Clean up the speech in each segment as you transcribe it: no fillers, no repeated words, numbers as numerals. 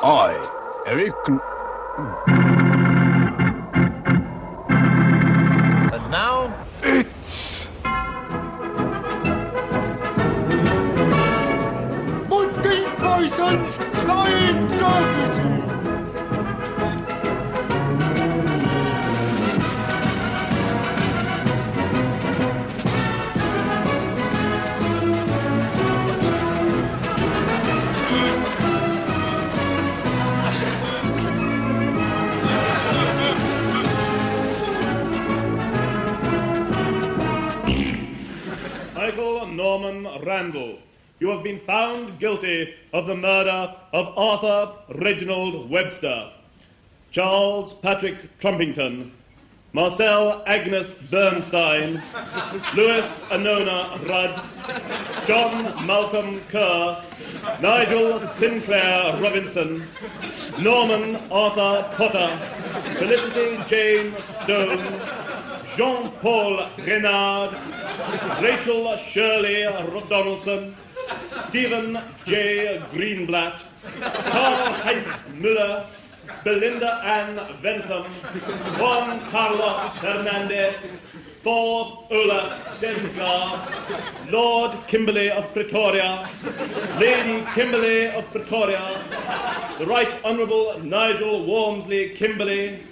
I, Eric... And now... It's... Monty Python's Flying Circuses! Michael Norman Randall, you have been found guilty of the murder of Arthur Reginald Webster, Charles Patrick Trumpington, Marcel Agnes Bernstein, Louis Anona Rudd, John Malcolm Kerr, Nigel Sinclair Robinson, Norman Arthur Potter, Felicity Jane Stone, Jean-Paul Renard, Rachel Shirley Donaldson, Stephen J. Greenblatt, Karl-Heinz Müller, Belinda Ann Ventham, Juan Carlos Hernandez, Thor Olaf Stensgaard, Lord Kimberley of Pretoria, Lady Kimberley of Pretoria, the Right Honourable Nigel Walmsley Kimberley,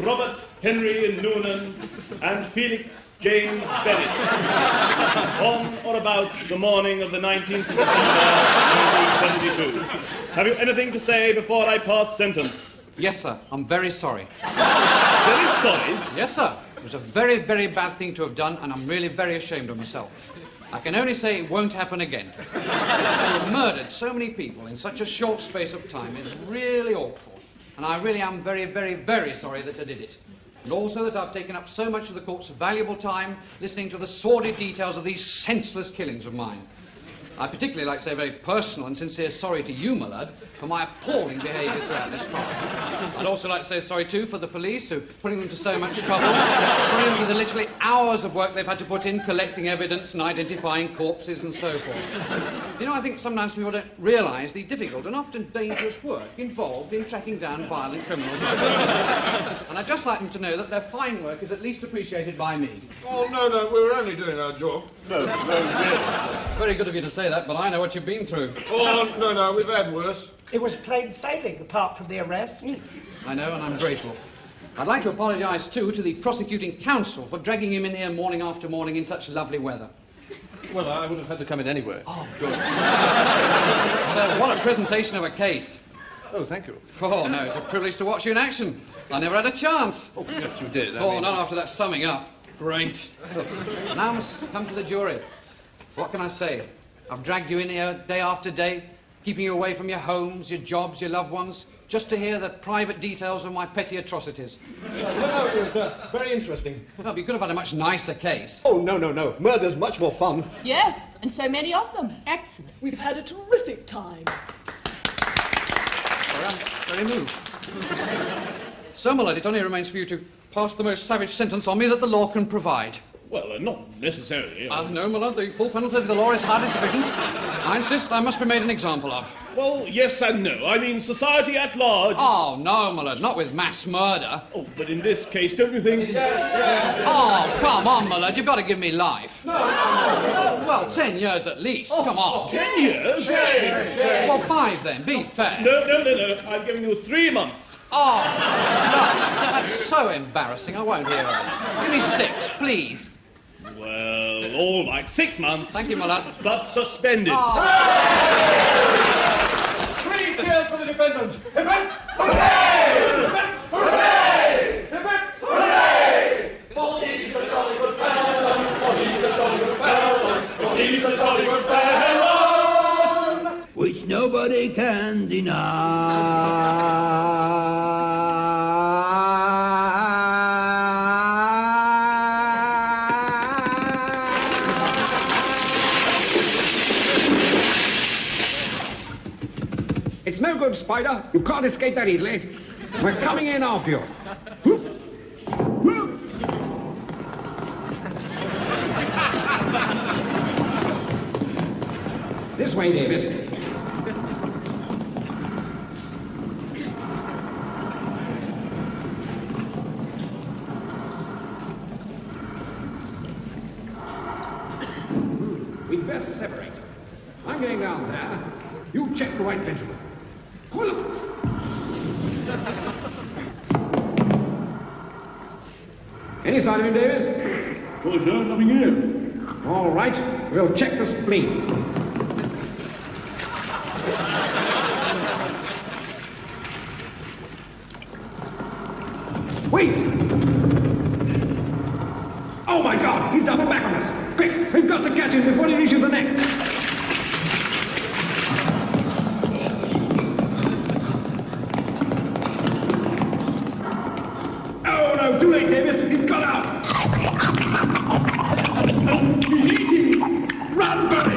Robert Henry Noonan, and Felix James Bennett, on or about the morning of the 19th of December, 1972. Have you anything to say before I pass sentence? Yes, sir. I'm very sorry. Very sorry? Yes, sir. It was a very, very bad thing to have done, and I'm really very ashamed of myself. I can only say it won't happen again. To have murdered so many people in such a short space of time is really awful, and I really am very, very, very sorry that I did it. And also that I've taken up so much of the court's valuable time listening to the sordid details of these senseless killings of mine. I'd particularly like to say a very personal and sincere sorry to you, my lad, for my appalling behaviour throughout this trial. I'd also like to say sorry, too, for the police, who putting them to so much trouble, putting them to the literally hours of work they've had to put in collecting evidence and identifying corpses and so forth. You know, I think sometimes people don't realise the difficult and often dangerous work involved in tracking down violent criminals. And I'd just like them to know that their fine work is at least appreciated by me. Oh, no, we were only doing our job. No, really. It's very good of you to say that, but I know what you've been through. Oh, no, we've had worse. It was plain sailing, apart from the arrest. I know, and I'm grateful. I'd like to apologise, too, to the prosecuting counsel for dragging him in here morning after morning in such lovely weather. Well, I would have had to come in anyway. Oh, good. So, what a presentation of a case. Oh, thank you. Oh, no, it's a privilege to watch you in action. I never had a chance. Oh, yes, you did. I mean... Not after that summing up. Great. Now I must come to the jury. What can I say? I've dragged you in here day after day, keeping you away from your homes, your jobs, your loved ones, just to hear the private details of my petty atrocities. No, it was very interesting. No, but you could have had a much nicer case. Oh, no. Murder's much more fun. Yes, and so many of them. Excellent. We've had a terrific time. Sorry, I'm very moved. So, my lad, it only remains for you to pass the most savage sentence on me that the law can provide. Well, not necessarily. No, my lad, the full penalty of the law is hardly sufficient. I insist I must be made an example of. Well, yes and no. I mean, society at large... Oh, no, my lad, not with mass murder. Oh, but in this case, don't you think... Yes. Oh, come on, my lad, you've got to give me life. No. Well, 10 years at least, come on. 10 years? Shame. Well, 5 then, be fair. No. I'm giving you 3 months. Oh, no, that's so embarrassing, I won't hear of it. Give me 6, please. Well, all right, 6 months. Thank you, my lad. But suspended. Oh. 3 cheers for the defendant. Hooray! Hooray! Hooray! For he's a jolly good fellow, for he's a jolly good fellow, For he's a jolly good fellow, which nobody can deny. It's no good, Spider. You can't escape that easily. We're coming in after you. Whoop. Whoop. This way, Davis. quite vigilant. Any sign of him, Davis? Oh, sir, nothing here. All right, we'll check the spleen. Wait! Oh, my God! He's double back on us! Quick! We've got to catch him before he reaches the neck! Oh, no! Too late, Davis! He's got out! He's eating! Run, Barry!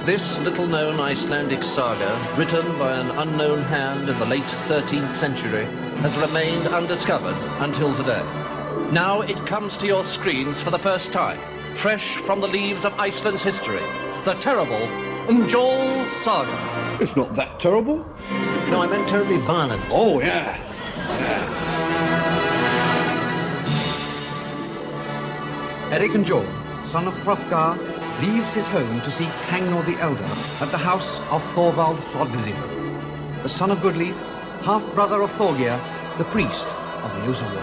This little-known Icelandic saga, written by an unknown hand in the late 13th century, has remained undiscovered until today. Now it comes to your screens for the first time, fresh from the leaves of Iceland's history, the terrible Njol's Saga. It's not that terrible. No, I meant terribly violent. Oh, yeah. Eric and Joel, son of Hrothgar, leaves his home to seek Hangnor the Elder at the house of Thorvald Hlodvisir, the son of Goodleaf, half-brother of Thorgeir, the priest of Ljósawater,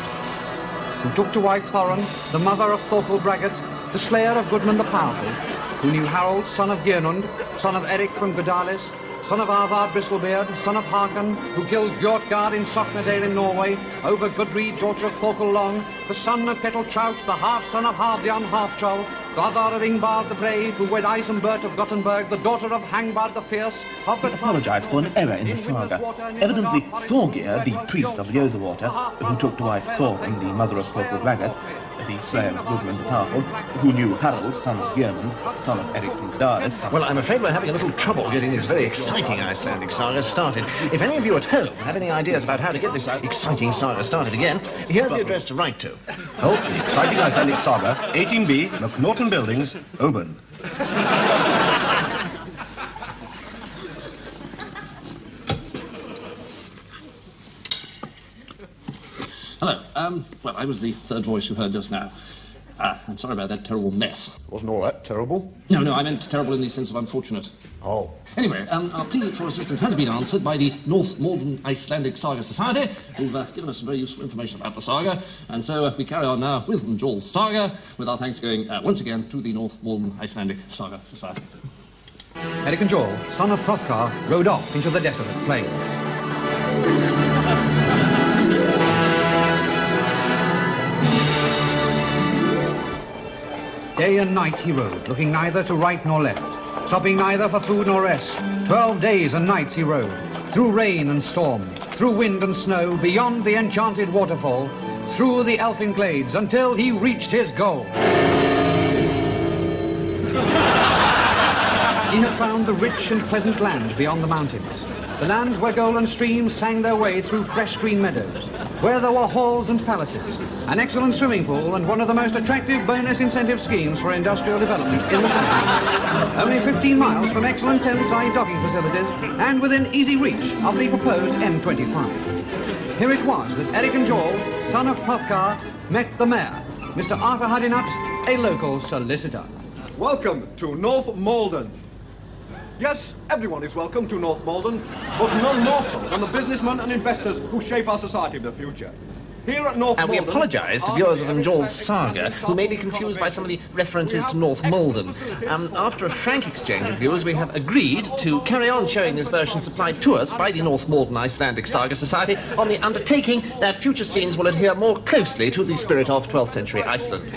who took to wife Thorin, the mother of Thorkel Braggart, the slayer of Gudmund the Powerful, who knew Harold, son of Gernund, son of Eric from Gudalis, son of Arvar Bristlebeard, son of Haakon, who killed Bjortgard in Soknadale in Norway, over Gudrid, daughter of Thorkel Long, the son of Keteltraut, the half-son of Halfdan Halfchol, brother of Ingbard the Brave, who wed Eisenbert of Gothenburg, the daughter of Hangbard the Fierce, of the... apologise for an error in the saga. Evidently, Thorgeir, the priest of Ljósawater, who took to wife Thorin, the mother of Thorkel Braggart, the slayer of Gudmund the Powerful, who knew Harold, son of Gernund, son of Eric from Gudalis. Well, I'm afraid we're having a little trouble getting this very exciting Icelandic saga started. If any of you at home have any ideas about how to get this exciting saga started again, here's the address to write to. Oh, the exciting Icelandic saga, 18B, McNaughton Buildings, Oban. Hello. Well, I was the third voice you heard just now. I'm sorry about that terrible mess. Wasn't all that terrible. No, I meant terrible in the sense of unfortunate. Oh. Anyway, our plea for assistance has been answered by the North Malden Icelandic Saga Society, who've given us some very useful information about the saga, and so we carry on now with Njol's Saga, with our thanks going once again to the North Malden Icelandic Saga Society. Eric and Joel, son of Hrothgar, rode off into the desolate plain. Day and night he rode, looking neither to right nor left, stopping neither for food nor rest. 12 days and nights he rode, through rain and storm, through wind and snow, beyond the enchanted waterfall, through the elfin glades, until he reached his goal. He had found the rich and pleasant land beyond the mountains, the land where golden streams sang their way through fresh green meadows, where there were halls and palaces, an excellent swimming pool, and one of the most attractive bonus incentive schemes for industrial development in the southeast. Only 15 miles from excellent Thames-side docking facilities, and within easy reach of the proposed M25. Here it was that Eric and Joel, son of Hrothgar, met the mayor, Mr. Arthur Hardinut, a local solicitor. Welcome to North Malden. Yes, everyone is welcome to North Malden, but none more so than the businessmen and investors who shape our society of the future. Here at North And we Malden... apologise to viewers of Njol's Saga, who may be confused by some of the references to North Malden. After a frank exchange of views, we have agreed to carry on showing this version supplied to us by the North Malden Icelandic Saga Society on the undertaking that future scenes will adhere more closely to the spirit of 12th century Iceland.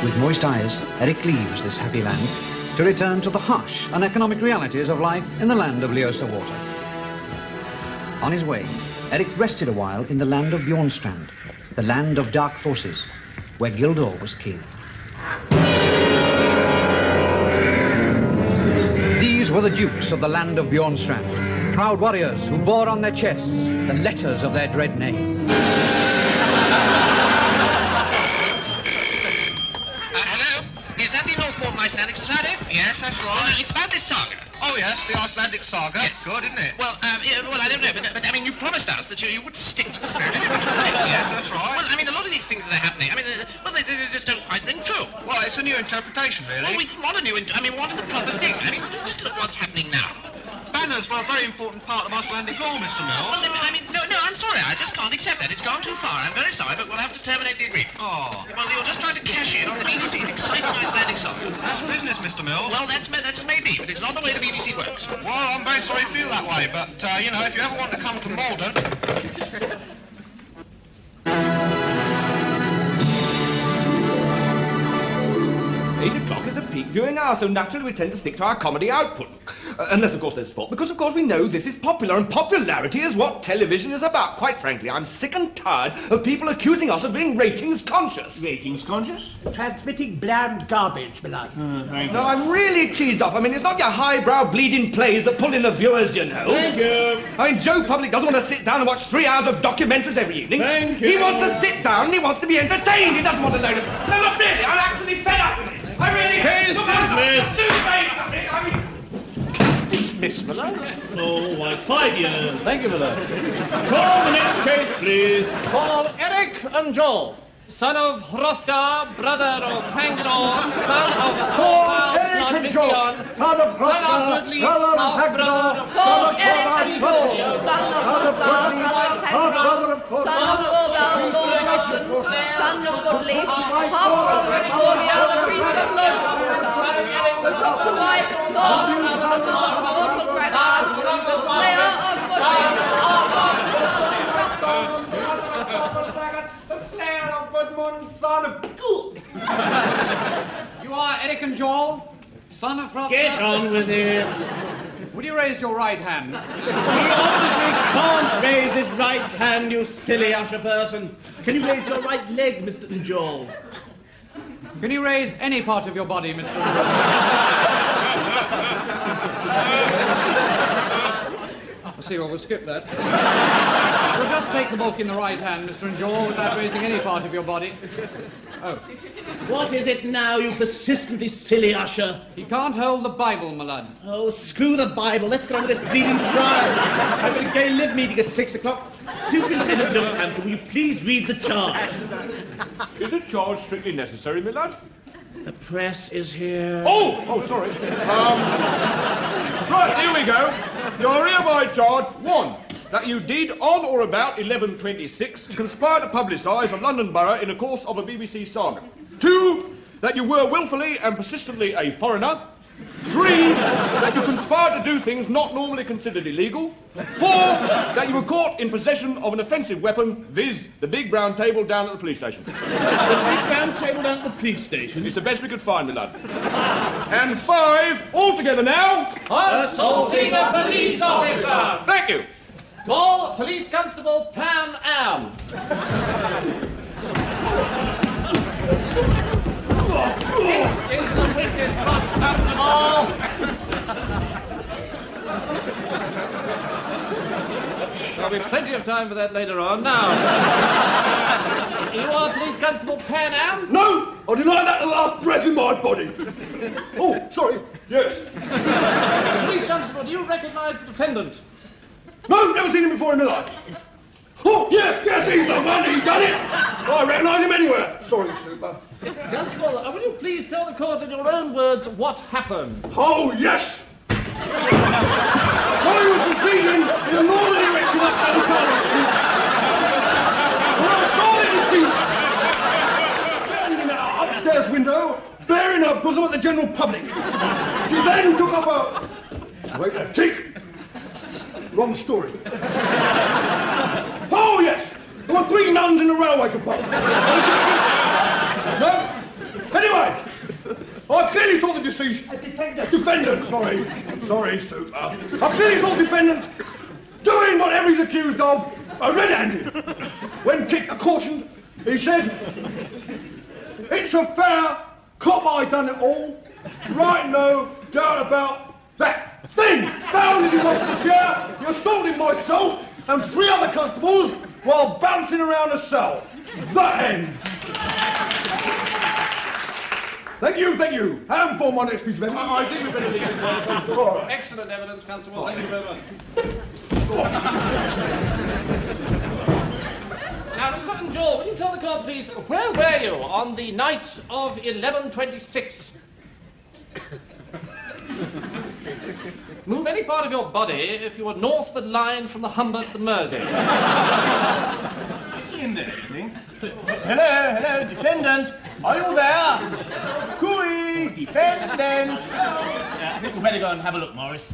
With moist eyes, Eric leaves this happy land to return to the harsh and economic realities of life in the land of Ljósawater. On his way, Eric rested a while in the land of Bjornstrand, the land of dark forces, where Gildor was king. were the dukes of the land of Bjornstrand, proud warriors who bore on their chests the letters of their dread name. Hello? Is that the North Icelandic Society? Yes, that's right. It's about this saga. Oh, yes, the Icelandic saga. Yes. Good, isn't it? Well, I don't know, but I mean, you promised us that you would stick to the spirit of the original text. Yes, that's right. Well, I mean, a lot of these things that are happening, I mean, they just don't quite ring true. Well, it's a new interpretation, really. Well, we didn't want a new, we wanted the proper thing. I mean, just look what's happening now. Banners were a very important part of Icelandic law, Mr. Mills. Well, I mean, no, I'm sorry, I just can't accept that. It's gone too far. I'm very sorry, but we'll have to terminate the agreement. Oh. Well, you're just trying to cash in on the BBC's exciting Icelandic song. That's business, Mr. Mills. Well, that's maybe, but it's not the way the BBC works. Well, I'm very sorry you feel that way, but, you know, if you ever want to come to Malden... 8 o'clock is a peak viewing hour, so naturally we tend to stick to our comedy output. Unless, of course, there's sport, because, of course, we know this is popular, and popularity is what television is about. Quite frankly, I'm sick and tired of people accusing us of being ratings-conscious. Ratings-conscious? Transmitting bland garbage, my lad. Thank you. No, I'm really cheesed off. I mean, it's not your highbrow bleeding plays that pull in the viewers, you know. Thank you. I mean, Joe Public doesn't want to sit down and watch 3 hours of documentaries every evening. Thank you. He wants to sit down and he wants to be entertained. He doesn't want to load of... No, not really. I'm absolutely fed up with it. I really... Case dismissed. I mean... Case dismissed, my lad. Oh, like 5 years. Thank you, Miller. Call the next case, please. Call Eric and Joel, son of Hrothgar, brother of Hangor, son of Thorvald, Eric and Joel, son of Hrothgar, brother of Hagnar, Call Eric and Joel, son of Hrothgar, brother of Hagnar, son of Thorvald, Lord of Hudson, son of Godly, half-brother of Gloria, the priest of Lotus, who took to wife Thor, the mortal dragon, the slayer of The slayer of Gudmund, son of... You are Eric and Joel, son of Hrothgar. Get on with it. Would you raise your right hand? He obviously can't raise his right hand, you silly usher person. Can you raise your right leg, Mr. Joel? Can you raise any part of your body, Mr. I see, well, we'll skip that. We'll just take the book in the right hand, Mr. Joel, without raising any part of your body. Oh. What is it now, you persistently silly usher? He can't hold the Bible, my lad. Oh, screw the Bible. Let's get on with this bleeding trial. I've got a gay lib meeting at 6 o'clock. Superintendent Lufthansa, will you please read the charge? Is the charge strictly necessary, my lad? The press is here. Oh, sorry. Right, here we go. You're hereby charged, 1, that you did, on or about 11/26, conspire to publicise a London borough in the course of a BBC saga. 2, that you were wilfully and persistently a foreigner. 3, that you conspired to do things not normally considered illegal. 4, that you were caught in possession of an offensive weapon, viz. the big brown table down at the police station. The big round table down at the police station. It's the best we could find, my lad. And 5, all together now. Assaulting a police officer. Thank you. Call Police Constable Pan Am. Into the witness box, Constable. There'll be plenty of time for that later on. Now, you are Police Constable Pan Am? No! I deny that the last breath in my body. Oh, sorry. Yes. Police Constable, do you recognise the defendant? No, never seen him before in my life. Oh, yes, he's the one. He done it. I recognise him anywhere. Sorry, Super. Constable, will you please tell the court in your own words what happened? Oh, yes. I was proceeding in a northerly direction up Anatolian Street when I saw the deceased standing at her upstairs window, bearing her bosom at the general public. She then took off her... Wait a tick. Wrong story. Oh, yes! There were 3 nuns in a railway compartment. No? Anyway, I clearly saw the deceased... Defendant, sorry. Sorry, Super. I clearly saw the defendant doing whatever he's accused of, red-handed. When kicked a caution, he said, "It's a fair cop I done it all. Right, no doubt about that." Then, bound as you was to the chair, you assaulted myself and 3 other constables while bouncing around the cell. The end. Thank you. And for my next piece of evidence. I think we better leave it there, Constable. Excellent evidence, Constable. Thank you very much. Now, Mr. and Joel, will you tell the court, please, where were you on the night of 11/26? Move any part of your body if you were north of the line from the Humber to the Mersey. In there, I think. Hello, defendant. Are you there? Cooey, defendant. I think we better go and have a look, Morris.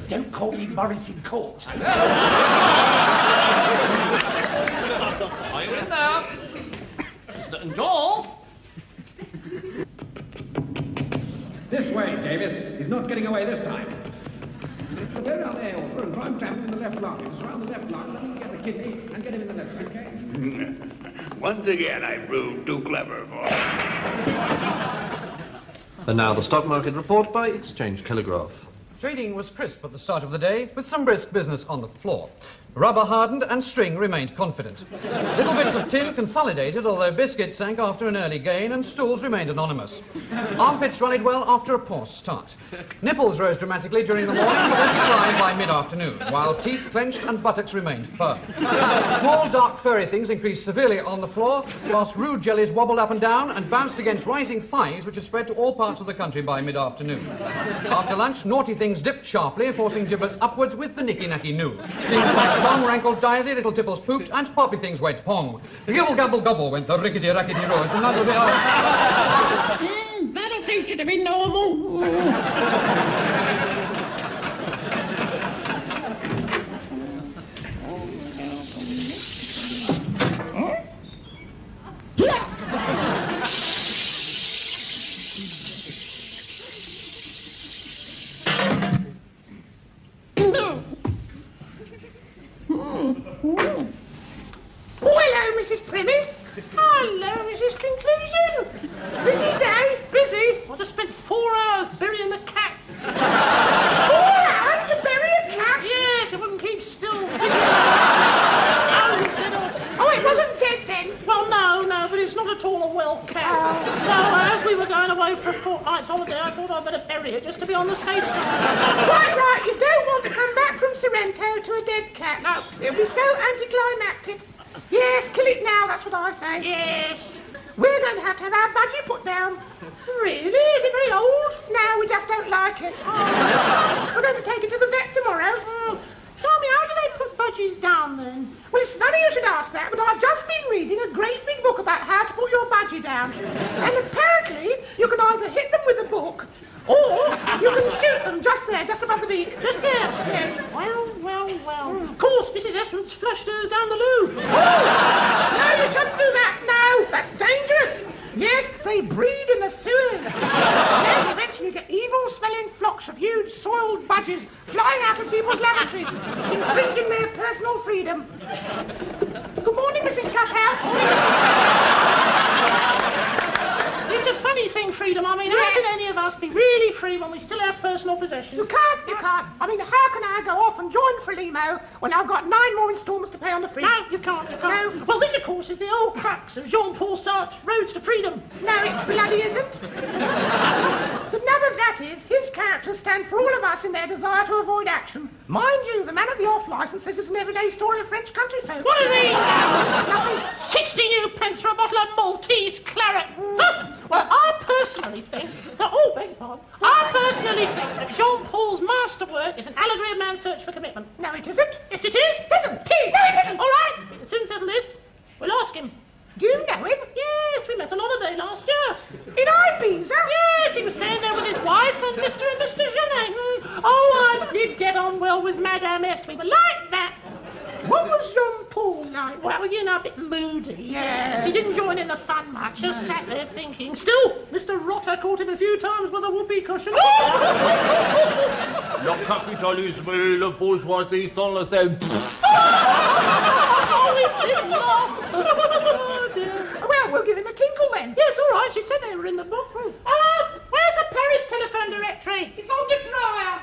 Don't call me Morris in court. Are you in now? Mr. and Joel? This way, Davis. He's not getting away this time. Go down there, Arthur, and try and trap him in the left line. Surround the left line, let him get the kidney, and get him in the left, okay? Once again, I proved too clever for And now the stock market report by Exchange Telegraph. Trading was crisp at the start of the day, with some brisk business on the floor. Rubber hardened and string remained confident. Little bits of tin consolidated, although biscuit sank after an early gain, and stools remained anonymous. Armpits rallied well after a poor start. Nipples rose dramatically during the morning, but then declined by mid-afternoon, while teeth clenched and buttocks remained firm. Small, dark, furry things increased severely on the floor, whilst rude jellies wobbled up and down and bounced against rising thighs, which had spread to all parts of the country by mid-afternoon. After lunch, naughty things dipped sharply, forcing giblets upwards with the nicky-nacky noo. Ding-tong-tong rankled diethy, little tipples pooped, and poppy things went pong. Gibble-gabble-gobble went the rickety-rackety-row as the nut of the That'll teach you to be normal. Oh, hello, Mrs. Premise. Hello, Mrs. Conclusion. Busy day? Busy? I just spent 4 hours burying the cat. 4 hours to bury a cat? Yes, it wouldn't keep still. Oh, it wasn't dead then? Well, no, but it's not at all a well cat. So, as we were going away for a fortnight's holiday, I thought I'd better bury it just to be on the safe side. Quite right, you don't want to come back from Sorrento to a dead cat. No. It'll be so anticlimactic. Yes, kill it now, that's what I say. Yes. We're going to have our budgie put down. Really? Is it very old? No, we just don't like it. Oh. We're going to take it to the vet tomorrow. Tell me, how do they put budgies down then? Well, it's funny you should ask that, but I've just been reading a great big book about how to put your budgie down. And apparently, you can either hit them with a book, or you can shoot them just there, just above the beak. Just there? Yes. Well. Of course, Mrs. Essence flushed hers down the loo. No, you shouldn't do that. No, that's dangerous. Yes, they breed in the sewers. Yes, eventually you get evil-smelling flocks of huge soiled budgies flying out of people's lavatories, infringing their personal freedom. Good morning, Mrs. Cutout. It's a funny thing, freedom. I mean, how can any of us be really free when we still have personal possessions? You can't. I mean, how can I go off and join Frelimo when I've got 9 more instalments to pay on the fridge? No, you can't. No. Well, this, of course, is the old crux of Jean-Paul Sartre's Roads to Freedom. No, it bloody isn't. The nub of that is, his characters stand for all of us in their desire to avoid action. Mind you, the man at the off-licence says it's an everyday story of French country folk. What is he? Nothing. 60 new pence for a bottle of Maltese claret. Well, I personally think that... Oh, beg your pardon. I personally think that Jean-Paul's masterwork is an allegory of man's search for commitment. No, it isn't. Yes, it is. It isn't. It is. No, it isn't. All right, we can soon settle this. We'll ask him. Do you know him? Yes, we met on holiday last year. In Ibiza? Yes, he was staying there with his wife and Mr. Genet. Oh, I did get on well with Madame S. We were like that. What was Jean-Paul like? Well, you know, a bit moody. Yes. He didn't join in the fun much, just sat there thinking. Still, Mr. Rotter caught him a few times with a whoopee cushion. Le capitalisme et la bourgeoisie sont le same. Oh, he did laugh. Oh, dear. Well, we'll give him a tinkle then. Yes, all right. She said they were in the book. Where's the Paris telephone directory? It's on the drawer.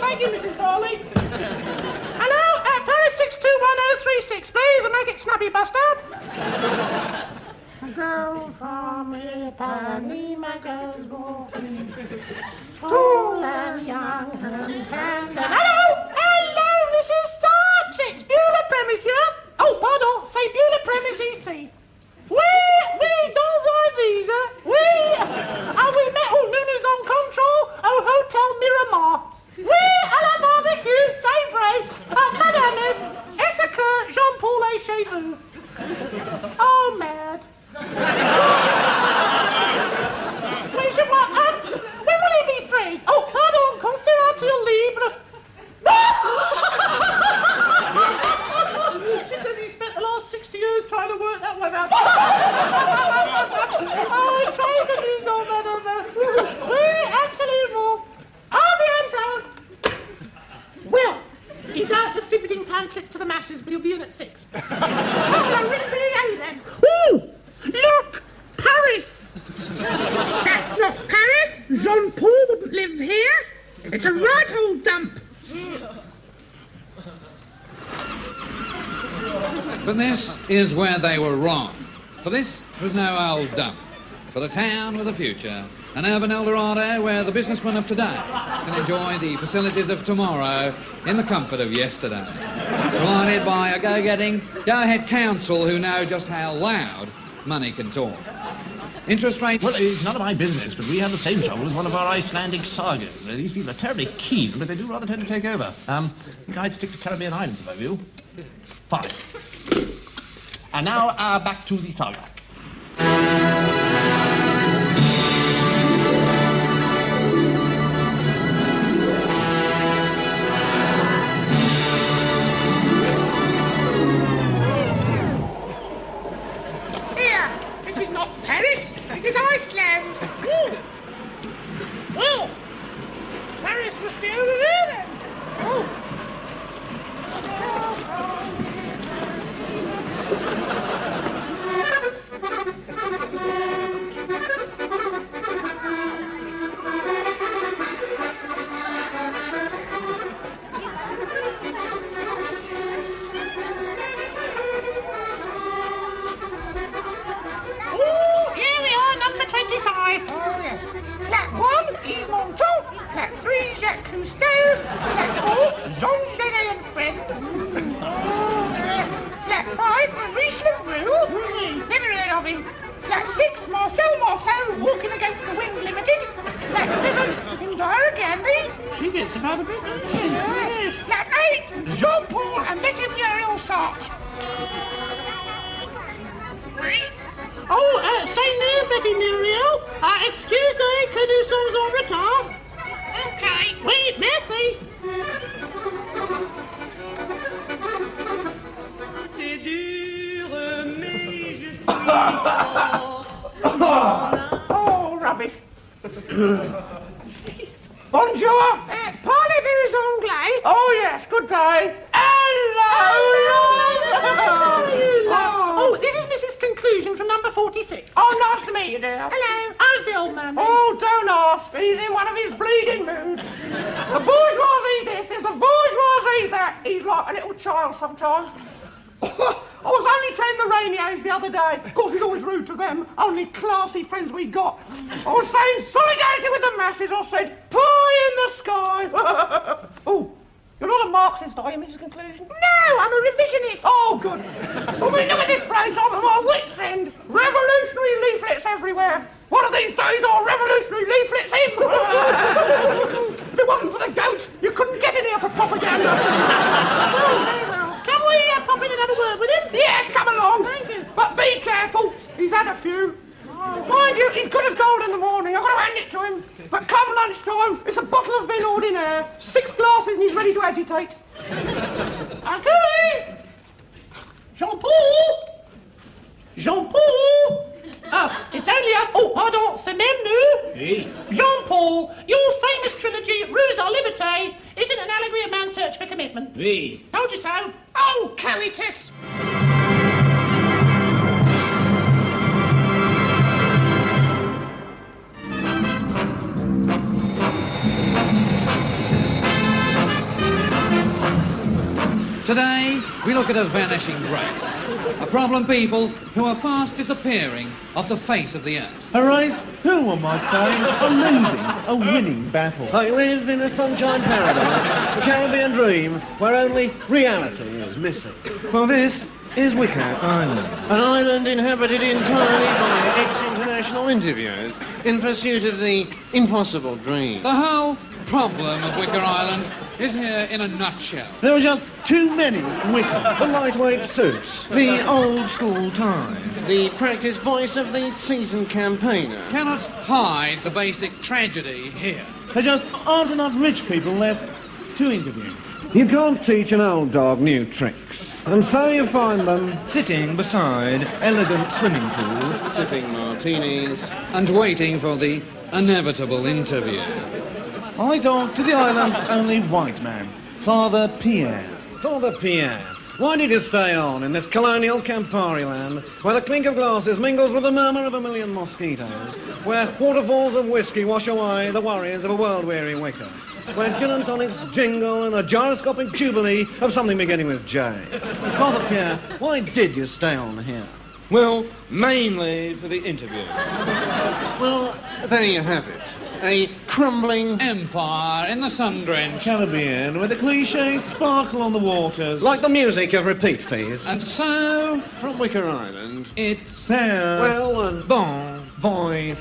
thank you, Mrs. Farley. Hello, Paris 621036, please, and make it snappy, Buster. Go from Ipanema goes walking, tall and young and tender. Hello, Mrs. Sartre. It's Beulah Premise here. Oh, pardon, c'est Beulah Premise ici. Oui, dans un visa. Oui. We met au Nous nous en control au Hotel Miramar. Oui, à la barbecue, c'est vrai. Madame, est-ce que Jean-Paul est chez vous? Oh, mad. Oui, je vois. When will he be free? Oh, pardon, quand sera-t-il libre? She says he spent the last 60 years trying to work that one out. Oh, très amusant, madame. Oui, absolument. Well, he's out distributing pamphlets to the masses, but he'll be in at 6. Oh, really, then? Ooh, look, Paris. That's not Paris. Jean-Paul wouldn't live here. It's a right old dump. But this is where they were wrong. For this was no old dump, but a town with a future. An urban Eldorado where the businessmen of today can enjoy the facilities of tomorrow in the comfort of yesterday. Provided by a go-getting, go-ahead council who know just how loud money can talk. Interest rate... Well, it's none of my business, but we had the same trouble with one of our Icelandic sagas. These people are terribly keen, but they do rather tend to take over. I think I'd stick to Caribbean Islands if I were you. Fine. And now, back to the saga. This is Iceland. Ooh. Well, Paris must be over there then. Oh. Oh, yes. Flat 1, Yves Montand. Flat 3, Jacques Cousteau. Flat 4, Jean Genet and friend. Flat 5, Maurice Leroux. Never heard of him. Flat 6, Marcel Marceau, Walking Against the Wind Limited. Flat 7, Indira Gandhi. She gets about a bit, doesn't she? Yes. Flat 8, Jean-Paul and Betty Muriel Sartre. Oh, c'est near, Betty Muriel. Excusez que nous sommes en retard. Okay. Oui, merci. T'es dur, mais je suis Oh, rubbish. Bonjour. Parlez-vous anglais? Oh, yes, good day. Hello. Oh, this is Mrs. Conclusion from number 46. Oh, nice to meet you, dear. Hello. How's the old man? Oh, don't ask. He's in one of his bleeding moods. The bourgeoisie this is the bourgeoisie that. He's like a little child sometimes. I was only telling the Rainiers the other day. Of course, he's always rude to them. Only classy friends we got. I was saying solidarity with the masses. I said, pie in the sky. Oh, you're not a Marxist, are you, Mrs. Conclusion? No, I'm a revisionist. Oh, good. Well, look at this place. I'm at my wit's end. Revolutionary leaflets everywhere. One of these days, I'll revolutionary leaflets him. If it wasn't for the goat, you couldn't get in here for propaganda. Oh, very well. Can we pop in and have a word with him? Yes, come along. Thank you. But be careful. He's had a few. Mind you, he's good as gold in the morning. I've got to hand it to him. But come lunchtime, it's a bottle of vin ordinaire, 6 glasses, and he's ready to agitate. Okay. Jean-Paul. Jean-Paul. It's only us. Oh, pardon, c'est même nous. Hey. Jean-Paul, your famous trilogy, Ruse à Liberté, isn't an allegory of man's search for commitment. Hey. Told you so. Oh, coitus. Today, we look at a vanishing race. A problem people who are fast disappearing off the face of the earth. A race who, one might say, are losing a winning battle. They live in a sunshine paradise, a Caribbean dream, where only reality is missing. For this is Wicker Island. An island inhabited entirely by ex-international interviewers in pursuit of the impossible dream. The whole problem of Wicker Island is here in a nutshell. There are just too many Wickers. The lightweight suits. The old-school tie. The practiced voice of the seasoned campaigner. Cannot hide the basic tragedy here. There just aren't enough rich people left to interview. You can't teach an old dog new tricks, and so you find them sitting beside elegant swimming pools, tipping martinis, and waiting for the inevitable interview. I talk to the island's only white man, Father Pierre. Father Pierre, why did you stay on in this colonial Campari land, where the clink of glasses mingles with the murmur of a million mosquitoes, where waterfalls of whiskey wash away the worries of a world-weary wicker, where gin and tonics jingle and a gyroscopic jubilee of something beginning with J? Father Pierre, why did you stay on here? Well, mainly for the interview. Well, there you have it. A crumbling empire in the sun-drenched Caribbean, where the cliches sparkle on the waters. Like the music of repeat fees. And so, from Wicker Island, it's farewell and bon voyage.